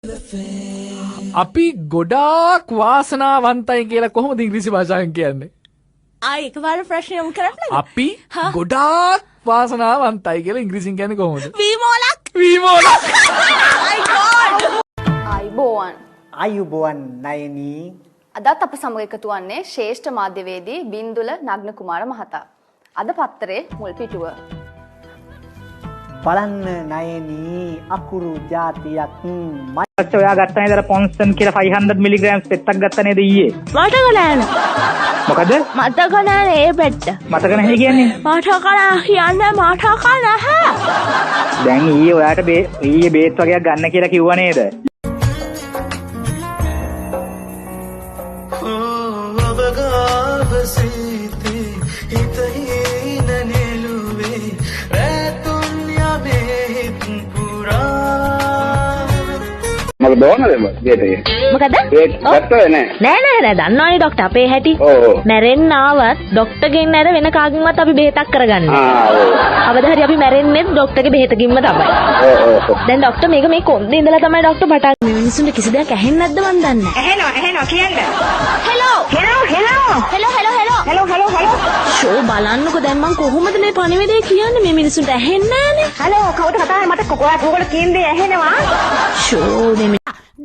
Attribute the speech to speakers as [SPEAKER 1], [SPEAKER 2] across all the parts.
[SPEAKER 1] අපි ගොඩාක් වාසනාවන්තයි කියලා කොහොමද ඉංග්‍රීසි භාෂාවෙන් කියන්නේ?
[SPEAKER 2] එකපාර ප්‍රශ්න යොමු කරන්න.
[SPEAKER 1] අපි ගොඩාක් වාසනාවන්තයි කියලා ඉංග්‍රීසියෙන් කියන්නේ කොහොමද?
[SPEAKER 2] වීමෝලක්.
[SPEAKER 1] වීමෝලක්.
[SPEAKER 2] my god.
[SPEAKER 3] ආයුබෝවන් නයනී.
[SPEAKER 4] අදත් අප සමග එකතු වන්නේ ශ්‍රේෂ්ඨ මාධ්‍යවේදී බින්දුල නග්න කුමාර මහතා. අද පත්තරේ මුල් පිටුව.
[SPEAKER 3] බලන්න නයනී අකුරු જાතියක්
[SPEAKER 5] ඔයා ගත්තා නේද පොන්සන් කියලා 500 මිලිග්‍රෑම්ස් පෙත්තක් ගත්තා නේද ඊයේ?
[SPEAKER 2] මතක නෑනේ.
[SPEAKER 5] මොකද?
[SPEAKER 2] මතක නෑනේ ඒ පෙත්ත.
[SPEAKER 5] මතක නැහැ කියන්නේ?
[SPEAKER 2] මතක නෑ කියන්නේ මතක නැහැ.
[SPEAKER 5] දැන් ඊයේ ඔයාට ඊයේ බේත් වගේක් ගන්න කියලා කිව්වා නේද?
[SPEAKER 6] මම දෝනද බේටේ
[SPEAKER 2] මොකද
[SPEAKER 6] බේට් ගත්තද
[SPEAKER 2] නෑ දන්නවනේ ડોක්ටර් අපේ හැටි මැරෙන්න ආවත් ડોක්ටර්ගෙන් නැර වෙන කාගෙන්වත් අපි බෙහෙතක් කරගන්නේ අවද හරි අපි මැරෙන්නේ ડોක්ටර්ගේ බෙහෙතකින්ම තමයි දැන් ડોක්ටර් මේ කොන්දේ ඉඳලා තමයි ડોක්ටර් පටන් මේ මිනිස්සුන්ට කිසි දෙයක් ඇහෙන්නේ නැද්ද මන් දන්නේ ඇහෙනවා කියන්න හෙලෝ ෂෝ බලන්නකෝ දැන් මං කොහොමද මේ පණිවිඩය කියන්නේ මේ මිනිස්සුන්ට ඇහෙන්නේ නැහනේ හලෝ කවුද කතාවේ මට කොකෝට කියන්නේ ඇහෙනවා ෂෝ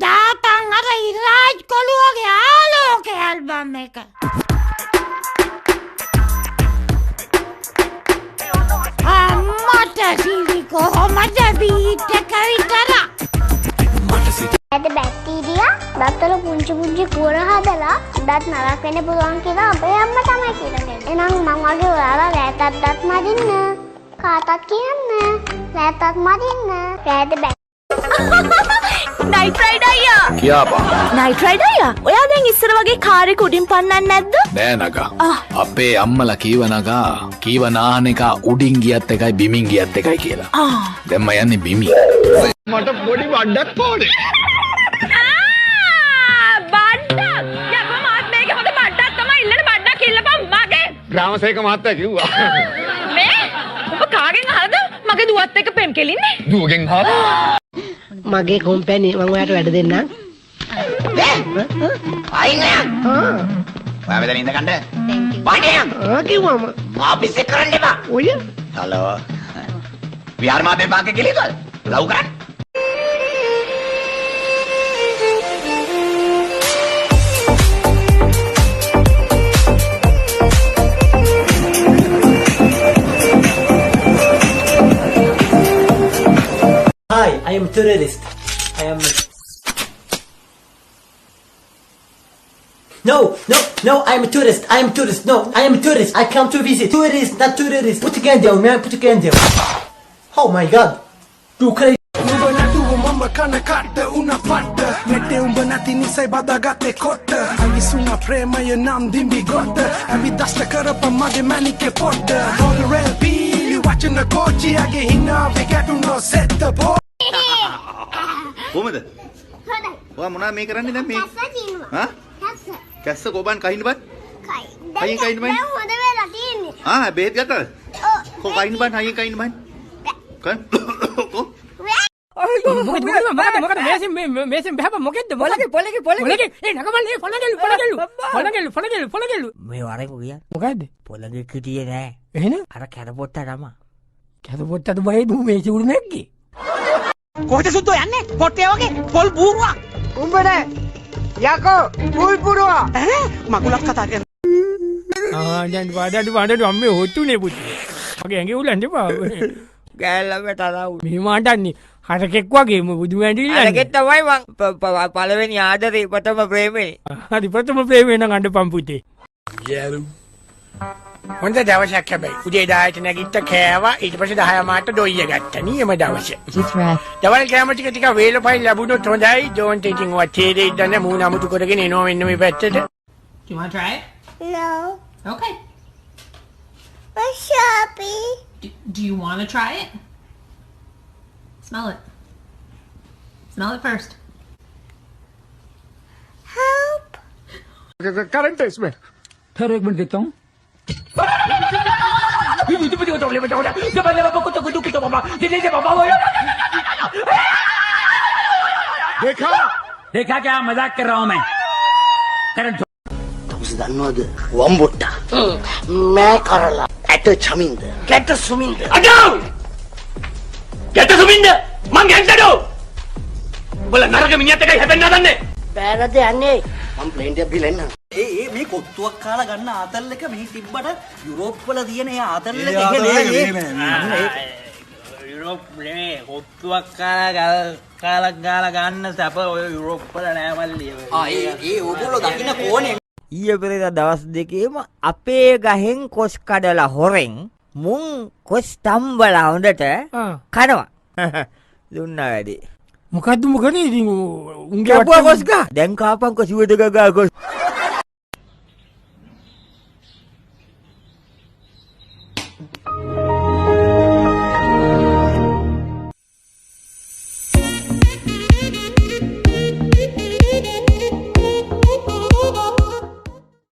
[SPEAKER 7] දාපන් අර ඉරාජ් කොළුවගේ ආලෝක ඇල්බම් එක. අම්මට සිලි කොහොමද බීට් එක විතර?
[SPEAKER 8] ඇද බැක්ටීරියා දත්වල පුංචි කුර හදලා දත් නරක් වෙන්න පුළුවන් කියලා අපේ අම්මා තමයි කියන්නේ. එහෙනම් මං වගේ ඔයාලා රැතත් දත් මදින්න. කාටත් කියන්න. රැතත් මදින්න. රැද
[SPEAKER 2] නයිට් රයිඩර් අයියා
[SPEAKER 1] කියාපා
[SPEAKER 2] නයිට් රයිඩර් අයියා ඔයා දැන් ඉස්සර වගේ කාර් එක උඩින් පන්නන්නේ නැද්ද
[SPEAKER 1] නෑ නගා අපේ අම්මලා කීව නගා කීව නාහන එක උඩින් ගියත් එකයි බිමින් ගියත් එකයි කියලා දැන් මම යන්නේ බිමින් මට පොඩි බඩක් පොඩි
[SPEAKER 2] බඩක් යකෝ මාත් මේක හොඳ බඩක් තමයි ඉල්ලන බඩක් ඉල්ලපන් මගේ
[SPEAKER 1] ග්‍රාමසේක මහත්තයා කිව්වා
[SPEAKER 2] මේ ඔබ කාගෙන් අහද මගේ දුවත් එක්ක පෙම් කෙලින්නේ
[SPEAKER 1] දුවගෙන් අහලා
[SPEAKER 9] මගේ කොම්පැනි මම ඔයාලට වැඩ දෙන්නම්.
[SPEAKER 6] අයියා ඔයා මෙතන ඉඳ ගන්න වඩේ
[SPEAKER 9] කිව්වම
[SPEAKER 6] ආපිස් එක කරන්න එපා
[SPEAKER 9] ඔය
[SPEAKER 6] හලෝ විහාර මාතේ බාගේ කෙලියද ලව් කරන්න
[SPEAKER 3] Hi, I am tourist. I am No, I am a tourist. No, I am a tourist. I come to visit. Tourist, not tourist. Put again down, man. Put again down. Oh my god. You crazy.
[SPEAKER 10] kana katta una fatta mette umba nati nisai badagate kotta avisuna premaya nam dimbi gotta avi dasta karapa mage manike potta all real be you watching the coach age hinna we get to no set the ball
[SPEAKER 6] කොහමද ඔයා මොනවා මේ කරන්නේ දැන් මේ හා කැස්ස කොබන් කහින්න බෑ හයියෙන් කහින්න බෑ
[SPEAKER 8] හොඳ වෙලා තියෙන්නේ
[SPEAKER 6] බේත් ගත්තද කො කහින්න බෑ හයියෙන් කහින්න බෑ කන්
[SPEAKER 7] මොකද මේසෙන් බහපන් මොකෙද්ද පොලගේ ඒ නගමල්ලේ පොලගෙල්ලු
[SPEAKER 9] මේ වරේ කිය
[SPEAKER 7] මොකද්ද
[SPEAKER 9] පොළගේ කිටියේ නෑ
[SPEAKER 7] එහෙනම්
[SPEAKER 9] අර කැරපොට්ට තමයි
[SPEAKER 7] කැදපොත්තට බයි දු මේ චුරු නැග්ගේ
[SPEAKER 9] කොහෙද සුද්දෝ යන්නේ පොට්ටේ වගේ පොල් බූරුවා උඹ නෑ යකෝ පොල් බූරුවා මගුලක් කතා කරන
[SPEAKER 7] දැන් වඩට අම්මේ හොට්ටුනේ පුතේ මගේ ඇඟේ උලන්න එපා
[SPEAKER 9] ගෑල්ලමට අරව
[SPEAKER 7] මේ මාටන්නේ හරකෙක් වගේ බුදු ඇඳිලා
[SPEAKER 9] හරකෙක් තමයි මං පළවෙනි ආදරේ ප්‍රථම ප්‍රේමේ
[SPEAKER 7] හරි ප්‍රථම ප්‍රේමේ නම් අඬපන් පුතේ යාළු හොඳ දවසක් හැබැයි උදේ 10ට නැගිට කෑවා ඊට පස්සේ 10 මාට ඩොයිය ගත්තා නියම දවසේ දවල් කෑම ටික වේල පයින් ලැබුණොත් හොඳයි don't eating what teenage දන්න මූණ අමුතු කරගෙන එනවා මෙන්න මේ පැත්තට
[SPEAKER 2] you want to try it
[SPEAKER 8] No.
[SPEAKER 2] okay
[SPEAKER 8] I'm shoppy.
[SPEAKER 2] do you want to try it smell it first
[SPEAKER 8] Help.
[SPEAKER 1] Current है इसमें
[SPEAKER 7] ठहरो एक मिनट देखता हूँ
[SPEAKER 9] देखा क्या मजाक कर रहा हूं मैं
[SPEAKER 3] තවුස දන්නවද වම්බොට්ටා මෑ කරලා ඇට චමින්ද කැට සුමින්ද
[SPEAKER 9] अजाओ क्या सुमिंद मां गैंगस्टर बोला नरक मिनियत का हैपन ना दन्ने
[SPEAKER 3] බෑරද යන්නේ මම ප්ලේන් එකක් බිලෙන්න ඒ මේ කොත්තුවක් කාලා ගන්න ආතල් එක මේ තිබ්බට යුරෝප් වල තියෙන ඒ ආතල් එක
[SPEAKER 9] यूरोप में කොත්තුවක් කාලා ගන්න සැප ඔය යුරෝප් වල නෑ මල්ලි
[SPEAKER 3] ඒ ඕගොල්ලෝ දකින්න කෝනේ
[SPEAKER 11] ඊයේ පෙරේදා දවස් දෙකේම අපේ ගහෙන් කොස් කඩලා හොරෙන් මුන් කොස් තම්බලා හොඳට කනවා දුන්නා වැඩි
[SPEAKER 7] මොකද්ද මොකනේ ඉතින් උන්ගේ
[SPEAKER 11] කපුවා කොස් ගහ දැන් කාපන් කොස් ඉවද ගගා කොස්